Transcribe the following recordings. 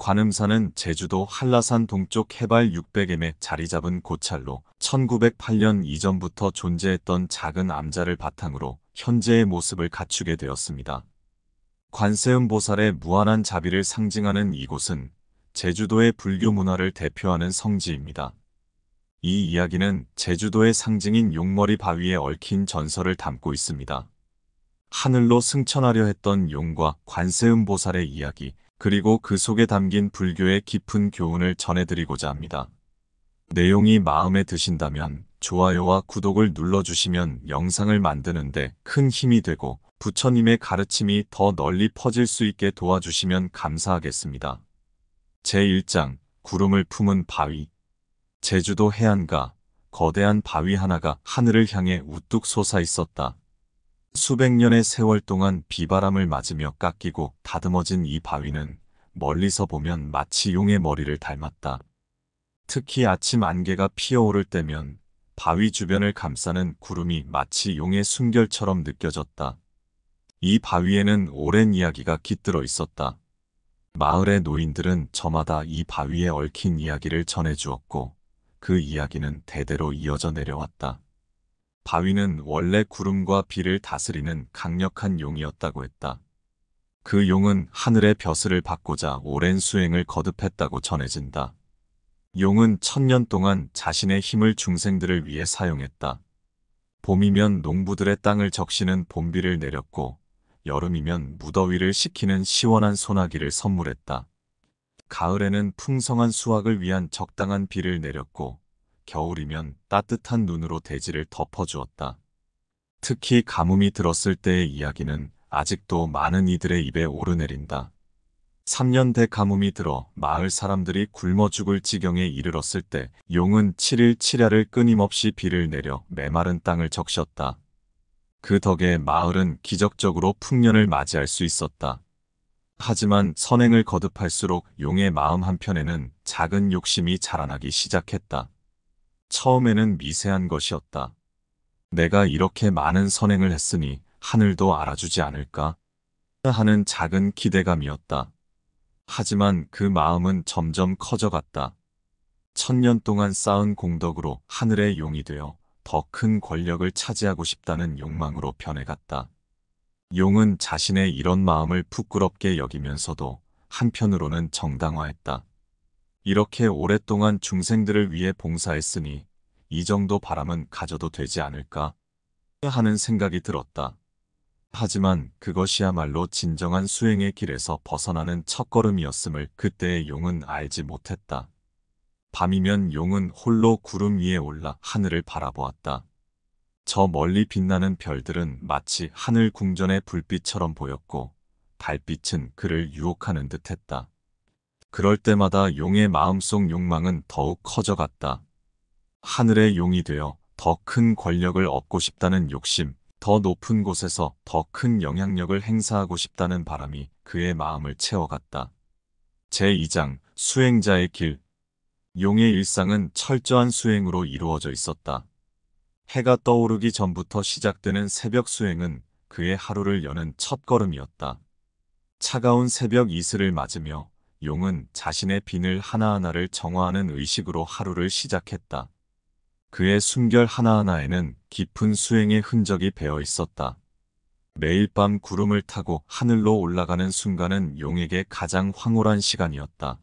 관음산은 제주도 한라산 동쪽 해발 600m에 자리 잡은 고찰로 1908년 이전부터 존재했던 작은 암자를 바탕으로 현재의 모습을 갖추게 되었습니다. 관세음 보살의 무한한 자비를 상징하는 이곳은 제주도의 불교 문화를 대표하는 성지입니다. 이 이야기는 제주도의 상징인 용머리 바위에 얽힌 전설을 담고 있습니다. 하늘로 승천하려 했던 용과 관세음 보살의 이야기, 그리고 그 속에 담긴 불교의 깊은 교훈을 전해드리고자 합니다. 내용이 마음에 드신다면 좋아요와 구독을 눌러주시면 영상을 만드는데 큰 힘이 되고 부처님의 가르침이 더 널리 퍼질 수 있게 도와주시면 감사하겠습니다. 제1장 구름을 품은 바위. 제주도 해안가 거대한 바위 하나가 하늘을 향해 우뚝 솟아 있었다. 수백 년의 세월 동안 비바람을 맞으며 깎이고 다듬어진 이 바위는 멀리서 보면 마치 용의 머리를 닮았다. 특히 아침 안개가 피어오를 때면 바위 주변을 감싸는 구름이 마치 용의 숨결처럼 느껴졌다. 이 바위에는 오랜 이야기가 깃들어 있었다. 마을의 노인들은 저마다 이 바위에 얽힌 이야기를 전해주었고 그 이야기는 대대로 이어져 내려왔다. 바위는 원래 구름과 비를 다스리는 강력한 용이었다고 했다. 그 용은 하늘의 벼슬을 받고자 오랜 수행을 거듭했다고 전해진다. 용은 1000년 동안 자신의 힘을 중생들을 위해 사용했다. 봄이면 농부들의 땅을 적시는 봄비를 내렸고 여름이면 무더위를 식히는 시원한 소나기를 선물했다. 가을에는 풍성한 수확을 위한 적당한 비를 내렸고 겨울이면 따뜻한 눈으로 대지를 덮어주었다. 특히 가뭄이 들었을 때의 이야기는 아직도 많은 이들의 입에 오르내린다. 3년 대 가뭄이 들어 마을 사람들이 굶어 죽을 지경에 이르렀을 때 용은 7일 7야를 끊임없이 비를 내려 메마른 땅을 적셨다. 그 덕에 마을은 기적적으로 풍년을 맞이할 수 있었다. 하지만 선행을 거듭할수록 용의 마음 한편에는 작은 욕심이 자라나기 시작했다. 처음에는 미세한 것이었다. 내가 이렇게 많은 선행을 했으니 하늘도 알아주지 않을까? 하는 작은 기대감이었다. 하지만 그 마음은 점점 커져갔다. 1000년 동안 쌓은 공덕으로 하늘의 용이 되어 더 큰 권력을 차지하고 싶다는 욕망으로 변해갔다. 용은 자신의 이런 마음을 부끄럽게 여기면서도 한편으로는 정당화했다. 이렇게 오랫동안 중생들을 위해 봉사했으니 이 정도 바람은 가져도 되지 않을까 하는 생각이 들었다. 하지만 그것이야말로 진정한 수행의 길에서 벗어나는 첫걸음이었음을 그때의 용은 알지 못했다. 밤이면 용은 홀로 구름 위에 올라 하늘을 바라보았다. 저 멀리 빛나는 별들은 마치 하늘 궁전의 불빛처럼 보였고 달빛은 그를 유혹하는 듯했다. 그럴 때마다 용의 마음속 욕망은 더욱 커져갔다. 하늘의 용이 되어 더 큰 권력을 얻고 싶다는 욕심, 더 높은 곳에서 더 큰 영향력을 행사하고 싶다는 바람이 그의 마음을 채워갔다. 제2장 수행자의 길. 용의 일상은 철저한 수행으로 이루어져 있었다. 해가 떠오르기 전부터 시작되는 새벽 수행은 그의 하루를 여는 첫걸음이었다. 차가운 새벽 이슬을 맞으며 용은 자신의 비늘 하나하나를 정화하는 의식으로 하루를 시작했다. 그의 숨결 하나하나에는 깊은 수행의 흔적이 배어 있었다. 매일 밤 구름을 타고 하늘로 올라가는 순간은 용에게 가장 황홀한 시간이었다.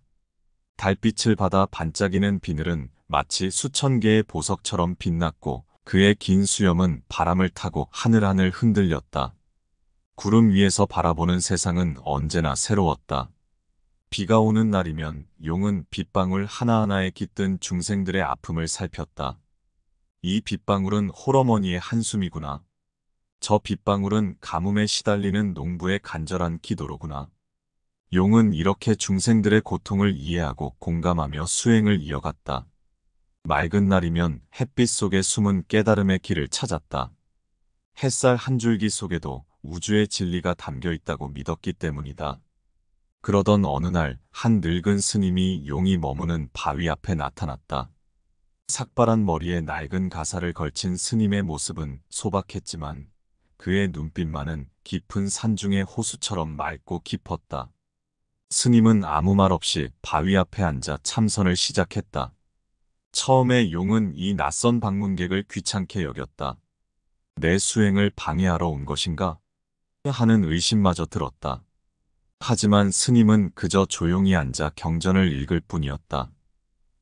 달빛을 받아 반짝이는 비늘은 마치 수천 개의 보석처럼 빛났고 그의 긴 수염은 바람을 타고 하늘하늘 흔들렸다. 구름 위에서 바라보는 세상은 언제나 새로웠다. 비가 오는 날이면 용은 빗방울 하나하나에 깃든 중생들의 아픔을 살폈다. 이 빗방울은 홀어머니의 한숨이구나. 저 빗방울은 가뭄에 시달리는 농부의 간절한 기도로구나. 용은 이렇게 중생들의 고통을 이해하고 공감하며 수행을 이어갔다. 맑은 날이면 햇빛 속에 숨은 깨달음의 길을 찾았다. 햇살 한 줄기 속에도 우주의 진리가 담겨 있다고 믿었기 때문이다. 그러던 어느 날 한 늙은 스님이 용이 머무는 바위 앞에 나타났다. 삭발한 머리에 낡은 가사를 걸친 스님의 모습은 소박했지만 그의 눈빛만은 깊은 산중의 호수처럼 맑고 깊었다. 스님은 아무 말 없이 바위 앞에 앉아 참선을 시작했다. 처음에 용은 이 낯선 방문객을 귀찮게 여겼다. 내 수행을 방해하러 온 것인가? 하는 의심마저 들었다. 하지만 스님은 그저 조용히 앉아 경전을 읽을 뿐이었다.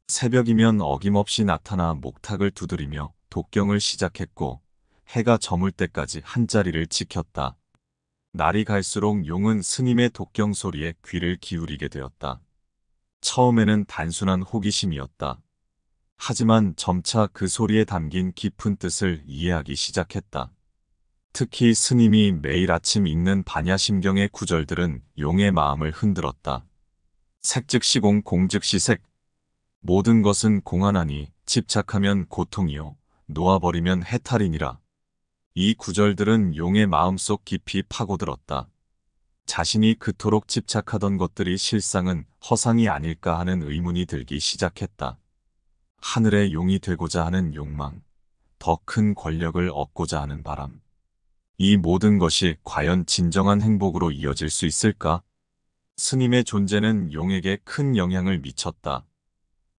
새벽이면 어김없이 나타나 목탁을 두드리며 독경을 시작했고 해가 저물 때까지 한자리를 지켰다. 날이 갈수록 용은 스님의 독경 소리에 귀를 기울이게 되었다. 처음에는 단순한 호기심이었다. 하지만 점차 그 소리에 담긴 깊은 뜻을 이해하기 시작했다. 특히 스님이 매일 아침 읽는 반야심경의 구절들은 용의 마음을 흔들었다. 색즉시공 공즉시색. 모든 것은 공하나니 집착하면 고통이요 놓아버리면 해탈이니라. 이 구절들은 용의 마음속 깊이 파고들었다. 자신이 그토록 집착하던 것들이 실상은 허상이 아닐까 하는 의문이 들기 시작했다. 하늘의 용이 되고자 하는 욕망, 더 큰 권력을 얻고자 하는 바람. 이 모든 것이 과연 진정한 행복으로 이어질 수 있을까? 스님의 존재는 용에게 큰 영향을 미쳤다.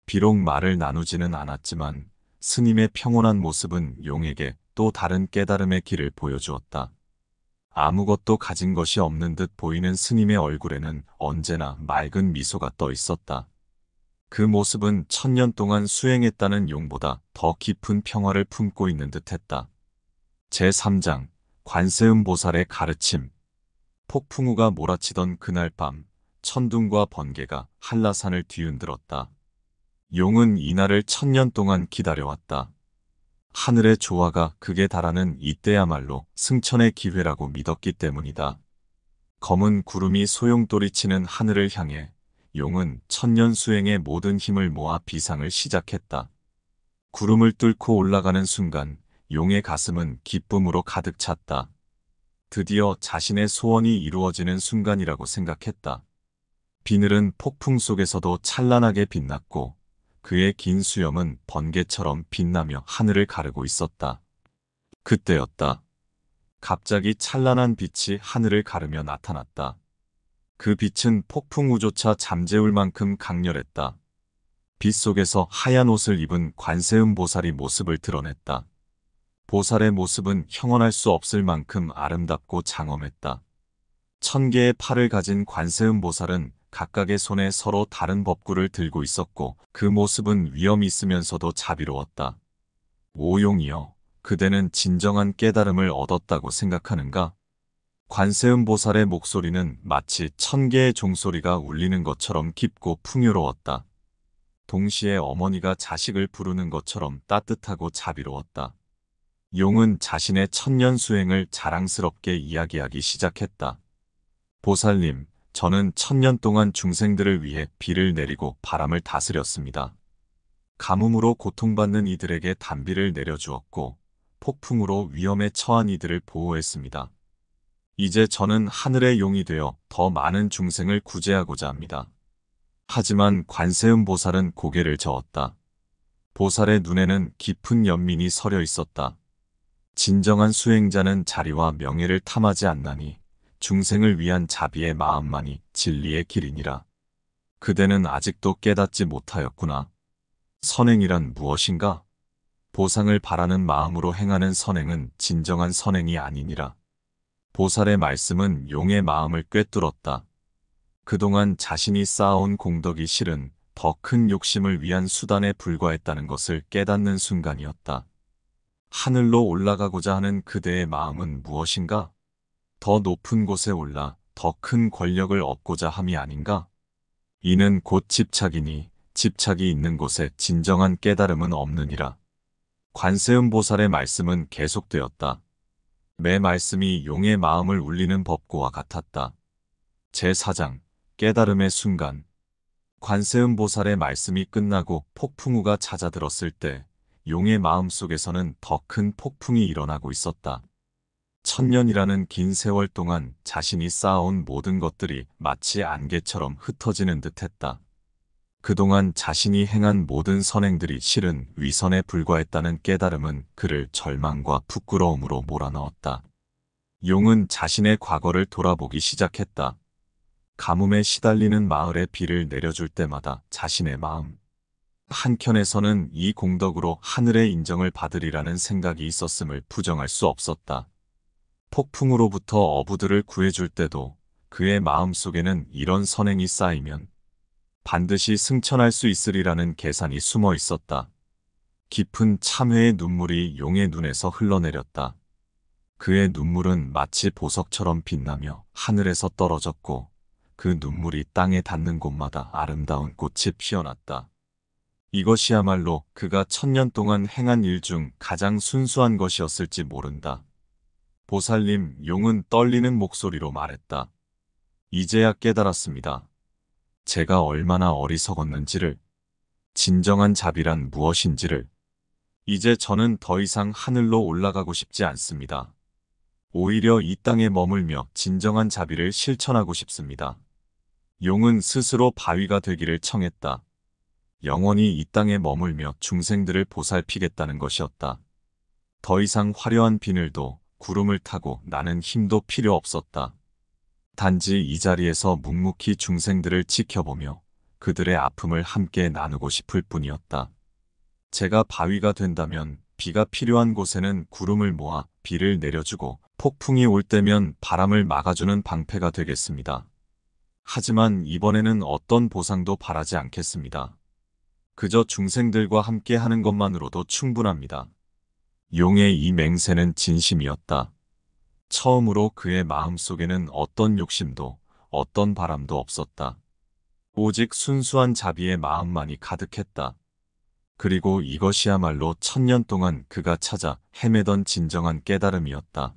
비록 말을 나누지는 않았지만 스님의 평온한 모습은 용에게 또 다른 깨달음의 길을 보여주었다. 아무것도 가진 것이 없는 듯 보이는 스님의 얼굴에는 언제나 맑은 미소가 떠 있었다. 그 모습은 1000년 동안 수행했다는 용보다 더 깊은 평화를 품고 있는 듯했다. 제3장 관세음보살의 가르침. 폭풍우가 몰아치던 그날 밤 천둥과 번개가 한라산을 뒤흔들었다. 용은 이날을 1000년 동안 기다려왔다. 하늘의 조화가 극에 달하는 이때야말로 승천의 기회라고 믿었기 때문이다. 검은 구름이 소용돌이치는 하늘을 향해 용은 1000년 수행의 모든 힘을 모아 비상을 시작했다. 구름을 뚫고 올라가는 순간 용의 가슴은 기쁨으로 가득 찼다. 드디어 자신의 소원이 이루어지는 순간이라고 생각했다. 비늘은 폭풍 속에서도 찬란하게 빛났고 그의 긴 수염은 번개처럼 빛나며 하늘을 가르고 있었다. 그때였다. 갑자기 찬란한 빛이 하늘을 가르며 나타났다. 그 빛은 폭풍우조차 잠재울 만큼 강렬했다. 빛 속에서 하얀 옷을 입은 관세음보살이 모습을 드러냈다. 보살의 모습은 형언할 수 없을 만큼 아름답고 장엄했다. 1000개의 팔을 가진 관세음보살은 각각의 손에 서로 다른 법구를 들고 있었고 그 모습은 위엄 있으면서도 자비로웠다. 오용이여, 그대는 진정한 깨달음을 얻었다고 생각하는가? 관세음보살의 목소리는 마치 1000개의 종소리가 울리는 것처럼 깊고 풍요로웠다. 동시에 어머니가 자식을 부르는 것처럼 따뜻하고 자비로웠다. 용은 자신의 1000년 수행을 자랑스럽게 이야기하기 시작했다. 보살님, 저는 1000년 동안 중생들을 위해 비를 내리고 바람을 다스렸습니다. 가뭄으로 고통받는 이들에게 단비를 내려주었고 폭풍으로 위험에 처한 이들을 보호했습니다. 이제 저는 하늘의 용이 되어 더 많은 중생을 구제하고자 합니다. 하지만 관세음보살은 고개를 저었다. 보살의 눈에는 깊은 연민이 서려 있었다. 진정한 수행자는 자리와 명예를 탐하지 않나니 중생을 위한 자비의 마음만이 진리의 길이니라. 그대는 아직도 깨닫지 못하였구나. 선행이란 무엇인가? 보상을 바라는 마음으로 행하는 선행은 진정한 선행이 아니니라. 보살의 말씀은 용의 마음을 꿰뚫었다. 그동안 자신이 쌓아온 공덕이 실은 더 큰 욕심을 위한 수단에 불과했다는 것을 깨닫는 순간이었다. 하늘로 올라가고자 하는 그대의 마음은 무엇인가? 더 높은 곳에 올라 더 큰 권력을 얻고자 함이 아닌가? 이는 곧 집착이니 집착이 있는 곳에 진정한 깨달음은 없느니라. 관세음보살의 말씀은 계속되었다. 매 말씀이 용의 마음을 울리는 법고와 같았다. 제4장 깨달음의 순간. 관세음보살의 말씀이 끝나고 폭풍우가 잦아들었을 때 용의 마음속에서는 더 큰 폭풍이 일어나고 있었다. 1000년이라는 긴 세월 동안 자신이 쌓아온 모든 것들이 마치 안개처럼 흩어지는 듯했다. 그동안 자신이 행한 모든 선행들이 실은 위선에 불과했다는 깨달음은 그를 절망과 부끄러움으로 몰아넣었다. 용은 자신의 과거를 돌아보기 시작했다. 가뭄에 시달리는 마을에 비를 내려줄 때마다 자신의 마음 한켠에서는 이 공덕으로 하늘의 인정을 받으리라는 생각이 있었음을 부정할 수 없었다. 폭풍으로부터 어부들을 구해줄 때도 그의 마음속에는 이런 선행이 쌓이면 반드시 승천할 수 있으리라는 계산이 숨어 있었다. 깊은 참회의 눈물이 용의 눈에서 흘러내렸다. 그의 눈물은 마치 보석처럼 빛나며 하늘에서 떨어졌고 그 눈물이 땅에 닿는 곳마다 아름다운 꽃이 피어났다. 이것이야말로 그가 1000년 동안 행한 일 중 가장 순수한 것이었을지 모른다. 보살님, 용은 떨리는 목소리로 말했다. 이제야 깨달았습니다. 제가 얼마나 어리석었는지를, 진정한 자비란 무엇인지를. 이제 저는 더 이상 하늘로 올라가고 싶지 않습니다. 오히려 이 땅에 머물며 진정한 자비를 실천하고 싶습니다. 용은 스스로 바위가 되기를 청했다. 영원히 이 땅에 머물며 중생들을 보살피겠다는 것이었다. 더 이상 화려한 비늘도 구름을 타고 나는 힘도 필요 없었다. 단지 이 자리에서 묵묵히 중생들을 지켜보며 그들의 아픔을 함께 나누고 싶을 뿐이었다. 제가 바위가 된다면 비가 필요한 곳에는 구름을 모아 비를 내려주고 폭풍이 올 때면 바람을 막아주는 방패가 되겠습니다. 하지만 이번에는 어떤 보상도 바라지 않겠습니다. 그저 중생들과 함께 하는 것만으로도 충분합니다. 용의 이 맹세는 진심이었다. 처음으로 그의 마음속에는 어떤 욕심도 어떤 바람도 없었다. 오직 순수한 자비의 마음만이 가득했다. 그리고 이것이야말로 1000년 동안 그가 찾아 헤매던 진정한 깨달음이었다.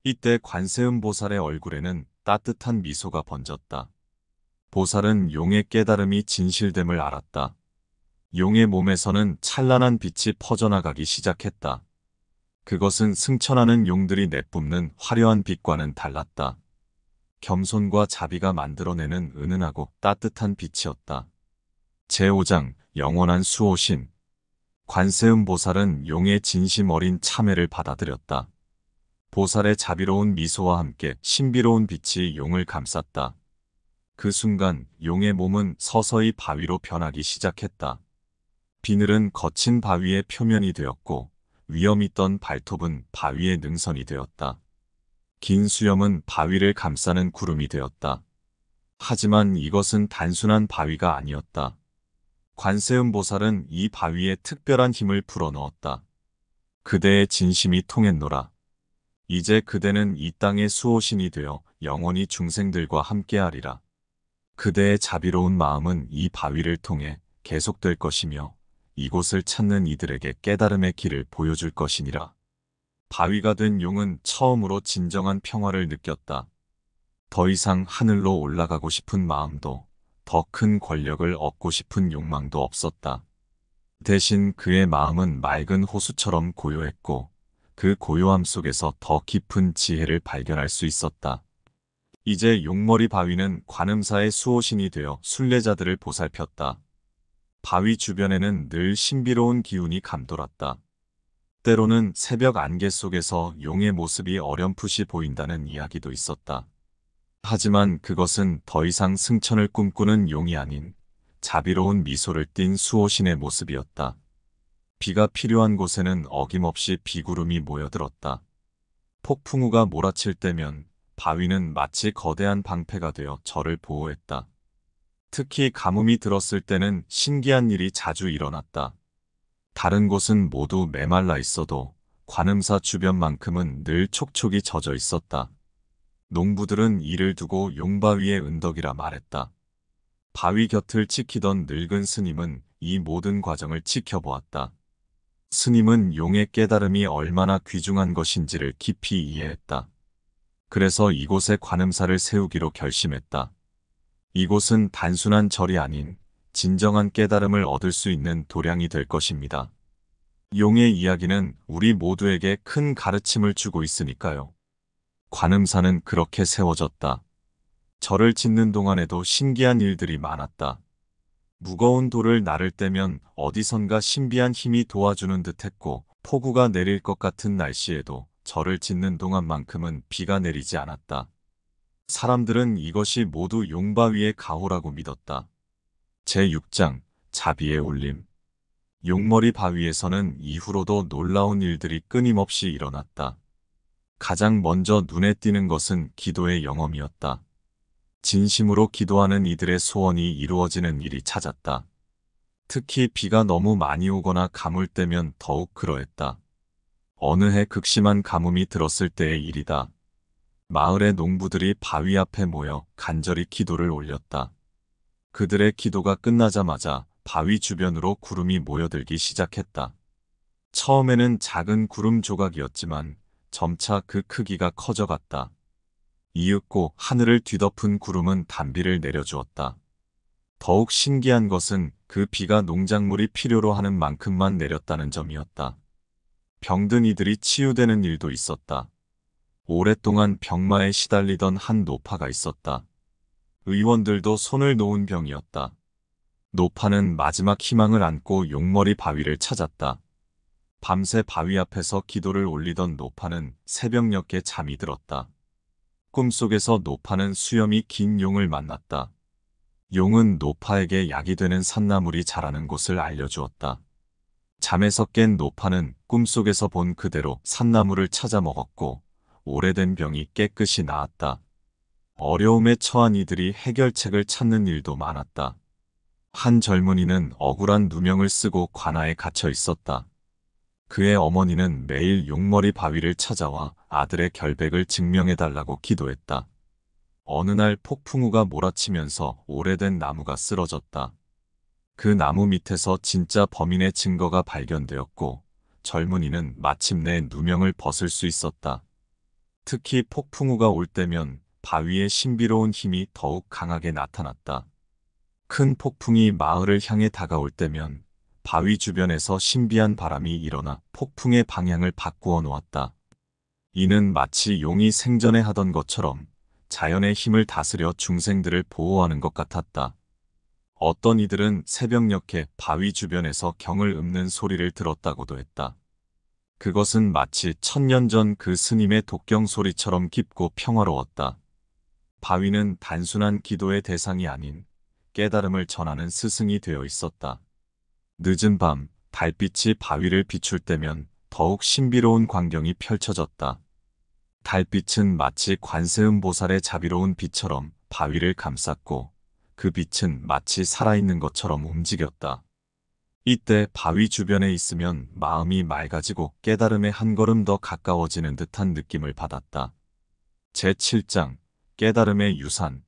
이때 관세음 보살의 얼굴에는 따뜻한 미소가 번졌다. 보살은 용의 깨달음이 진실됨을 알았다. 용의 몸에서는 찬란한 빛이 퍼져나가기 시작했다. 그것은 승천하는 용들이 내뿜는 화려한 빛과는 달랐다. 겸손과 자비가 만들어내는 은은하고 따뜻한 빛이었다. 제5장 영원한 수호신. 관세음 보살은 용의 진심 어린 참회를 받아들였다. 보살의 자비로운 미소와 함께 신비로운 빛이 용을 감쌌다. 그 순간 용의 몸은 서서히 바위로 변하기 시작했다. 비늘은 거친 바위의 표면이 되었고 위험 있던 발톱은 바위의 능선이 되었다. 긴 수염은 바위를 감싸는 구름이 되었다. 하지만 이것은 단순한 바위가 아니었다. 관세음 보살은 이 바위에 특별한 힘을 불어넣었다. 그대의 진심이 통했노라. 이제 그대는 이 땅의 수호신이 되어 영원히 중생들과 함께하리라. 그대의 자비로운 마음은 이 바위를 통해 계속될 것이며 이곳을 찾는 이들에게 깨달음의 길을 보여줄 것이니라. 바위가 된 용은 처음으로 진정한 평화를 느꼈다. 더 이상 하늘로 올라가고 싶은 마음도 더 큰 권력을 얻고 싶은 욕망도 없었다. 대신 그의 마음은 맑은 호수처럼 고요했고 그 고요함 속에서 더 깊은 지혜를 발견할 수 있었다. 이제 용머리 바위는 관음사의 수호신이 되어 순례자들을 보살폈다. 바위 주변에는 늘 신비로운 기운이 감돌았다. 때로는 새벽 안개 속에서 용의 모습이 어렴풋이 보인다는 이야기도 있었다. 하지만 그것은 더 이상 승천을 꿈꾸는 용이 아닌 자비로운 미소를 띤 수호신의 모습이었다. 비가 필요한 곳에는 어김없이 비구름이 모여들었다. 폭풍우가 몰아칠 때면 바위는 마치 거대한 방패가 되어 저를 보호했다. 특히 가뭄이 들었을 때는 신기한 일이 자주 일어났다. 다른 곳은 모두 메말라 있어도 관음사 주변만큼은 늘 촉촉이 젖어 있었다. 농부들은 이를 두고 용바위의 은덕이라 말했다. 바위 곁을 지키던 늙은 스님은 이 모든 과정을 지켜보았다. 스님은 용의 깨달음이 얼마나 귀중한 것인지를 깊이 이해했다. 그래서 이곳에 관음사를 세우기로 결심했다. 이곳은 단순한 절이 아닌 진정한 깨달음을 얻을 수 있는 도량이 될 것입니다. 용의 이야기는 우리 모두에게 큰 가르침을 주고 있으니까요. 관음사는 그렇게 세워졌다. 절을 짓는 동안에도 신기한 일들이 많았다. 무거운 돌을 나를 때면 어디선가 신비한 힘이 도와주는 듯했고 폭우가 내릴 것 같은 날씨에도 절을 짓는 동안만큼은 비가 내리지 않았다. 사람들은 이것이 모두 용바위의 가호라고 믿었다. 제6장 자비의 울림. 용머리 바위에서는 이후로도 놀라운 일들이 끊임없이 일어났다. 가장 먼저 눈에 띄는 것은 기도의 영험이었다. 진심으로 기도하는 이들의 소원이 이루어지는 일이 잦았다. 특히 비가 너무 많이 오거나 가물때면 더욱 그러했다. 어느 해 극심한 가뭄이 들었을 때의 일이다. 마을의 농부들이 바위 앞에 모여 간절히 기도를 올렸다. 그들의 기도가 끝나자마자 바위 주변으로 구름이 모여들기 시작했다. 처음에는 작은 구름 조각이었지만 점차 그 크기가 커져갔다. 이윽고 하늘을 뒤덮은 구름은 단비를 내려주었다. 더욱 신기한 것은 그 비가 농작물이 필요로 하는 만큼만 내렸다는 점이었다. 병든 이들이 치유되는 일도 있었다. 오랫동안 병마에 시달리던 한 노파가 있었다. 의원들도 손을 놓은 병이었다. 노파는 마지막 희망을 안고 용머리 바위를 찾았다. 밤새 바위 앞에서 기도를 올리던 노파는 새벽녘에 잠이 들었다. 꿈속에서 노파는 수염이 긴 용을 만났다. 용은 노파에게 약이 되는 산나물이 자라는 곳을 알려주었다. 잠에서 깬 노파는 꿈속에서 본 그대로 산나물을 찾아 먹었고 오래된 병이 깨끗이 나았다. 어려움에 처한 이들이 해결책을 찾는 일도 많았다. 한 젊은이는 억울한 누명을 쓰고 관아에 갇혀 있었다. 그의 어머니는 매일 용머리 바위를 찾아와 아들의 결백을 증명해달라고 기도했다. 어느 날 폭풍우가 몰아치면서 오래된 나무가 쓰러졌다. 그 나무 밑에서 진짜 범인의 증거가 발견되었고 젊은이는 마침내 누명을 벗을 수 있었다. 특히 폭풍우가 올 때면 바위의 신비로운 힘이 더욱 강하게 나타났다. 큰 폭풍이 마을을 향해 다가올 때면 바위 주변에서 신비한 바람이 일어나 폭풍의 방향을 바꾸어 놓았다. 이는 마치 용이 생전에 하던 것처럼 자연의 힘을 다스려 중생들을 보호하는 것 같았다. 어떤 이들은 새벽녘에 바위 주변에서 경을 읊는 소리를 들었다고도 했다. 그것은 마치 1000년 전 그 스님의 독경 소리처럼 깊고 평화로웠다. 바위는 단순한 기도의 대상이 아닌 깨달음을 전하는 스승이 되어 있었다. 늦은 밤 달빛이 바위를 비출 때면 더욱 신비로운 광경이 펼쳐졌다. 달빛은 마치 관세음보살의 자비로운 빛처럼 바위를 감쌌고 그 빛은 마치 살아있는 것처럼 움직였다. 이때 바위 주변에 있으면 마음이 맑아지고 깨달음에 한 걸음 더 가까워지는 듯한 느낌을 받았다. 제7장 깨달음의 유산.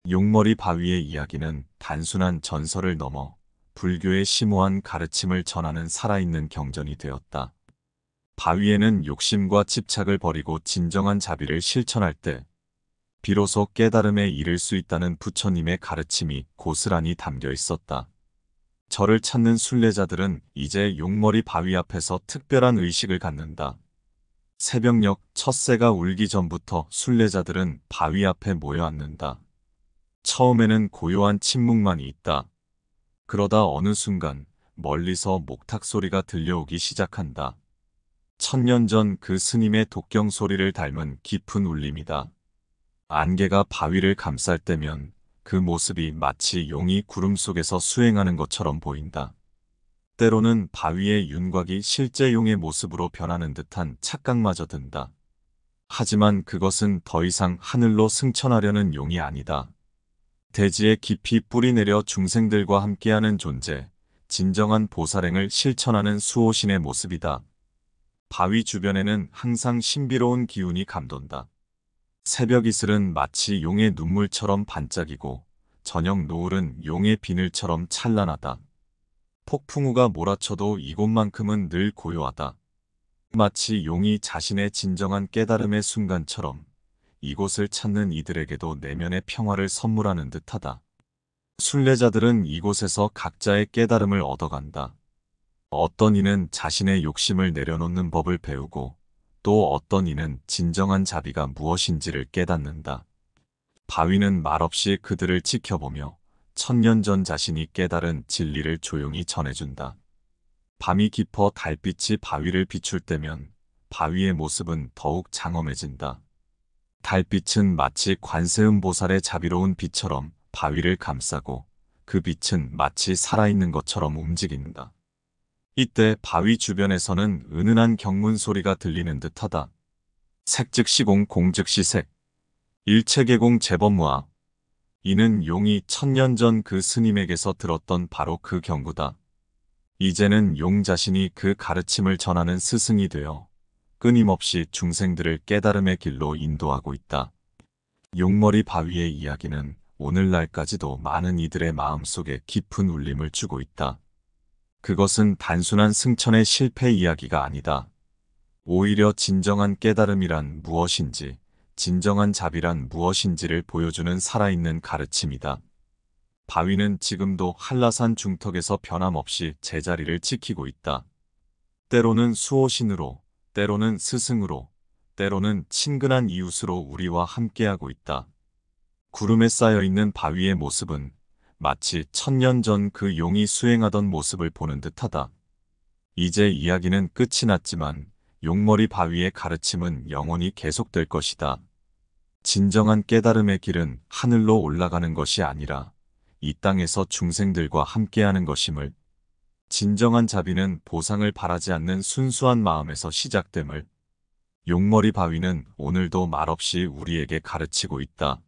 용머리 바위의 이야기는 단순한 전설을 넘어 불교의 심오한 가르침을 전하는 살아있는 경전이 되었다. 바위에는 욕심과 집착을 버리고 진정한 자비를 실천할 때 비로소 깨달음에 이를 수 있다는 부처님의 가르침이 고스란히 담겨 있었다. 저를 찾는 순례자들은 이제 용머리 바위 앞에서 특별한 의식을 갖는다. 새벽녘 첫 새가 울기 전부터 순례자들은 바위 앞에 모여 앉는다. 처음에는 고요한 침묵만이 있다. 그러다 어느 순간 멀리서 목탁 소리가 들려오기 시작한다. 1000년 전 그 스님의 독경 소리를 닮은 깊은 울림이다. 안개가 바위를 감쌀 때면 그 모습이 마치 용이 구름 속에서 수행하는 것처럼 보인다. 때로는 바위의 윤곽이 실제 용의 모습으로 변하는 듯한 착각마저 든다. 하지만 그것은 더 이상 하늘로 승천하려는 용이 아니다. 대지에 깊이 뿌리내려 중생들과 함께하는 존재, 진정한 보살행을 실천하는 수호신의 모습이다. 바위 주변에는 항상 신비로운 기운이 감돈다. 새벽 이슬은 마치 용의 눈물처럼 반짝이고 저녁 노을은 용의 비늘처럼 찬란하다. 폭풍우가 몰아쳐도 이곳만큼은 늘 고요하다. 마치 용이 자신의 진정한 깨달음의 순간처럼 이곳을 찾는 이들에게도 내면의 평화를 선물하는 듯하다. 순례자들은 이곳에서 각자의 깨달음을 얻어간다. 어떤 이는 자신의 욕심을 내려놓는 법을 배우고 또 어떤 이는 진정한 자비가 무엇인지를 깨닫는다. 바위는 말없이 그들을 지켜보며 1000년 전 자신이 깨달은 진리를 조용히 전해준다. 밤이 깊어 달빛이 바위를 비출 때면 바위의 모습은 더욱 장엄해진다. 달빛은 마치 관세음보살의 자비로운 빛처럼 바위를 감싸고 그 빛은 마치 살아있는 것처럼 움직인다. 이때 바위 주변에서는 은은한 경문 소리가 들리는 듯하다. 색즉시공 공즉시색. 일체계공 제법무아. 이는 용이 1000년 전 그 스님에게서 들었던 바로 그 경구다. 이제는 용 자신이 그 가르침을 전하는 스승이 되어 끊임없이 중생들을 깨달음의 길로 인도하고 있다. 용머리 바위의 이야기는 오늘날까지도 많은 이들의 마음속에 깊은 울림을 주고 있다. 그것은 단순한 승천의 실패 이야기가 아니다. 오히려 진정한 깨달음이란 무엇인지, 진정한 자비란 무엇인지를 보여주는 살아있는 가르침이다. 바위는 지금도 한라산 중턱에서 변함없이 제자리를 지키고 있다. 때로는 수호신으로, 때로는 스승으로, 때로는 친근한 이웃으로 우리와 함께하고 있다. 구름에 쌓여있는 바위의 모습은 마치 1000년 전 그 용이 수행하던 모습을 보는 듯하다. 이제 이야기는 끝이 났지만 용머리 바위의 가르침은 영원히 계속될 것이다. 진정한 깨달음의 길은 하늘로 올라가는 것이 아니라 이 땅에서 중생들과 함께하는 것임을, 진정한 자비는 보상을 바라지 않는 순수한 마음에서 시작됨을 용머리 바위는 오늘도 말없이 우리에게 가르치고 있다.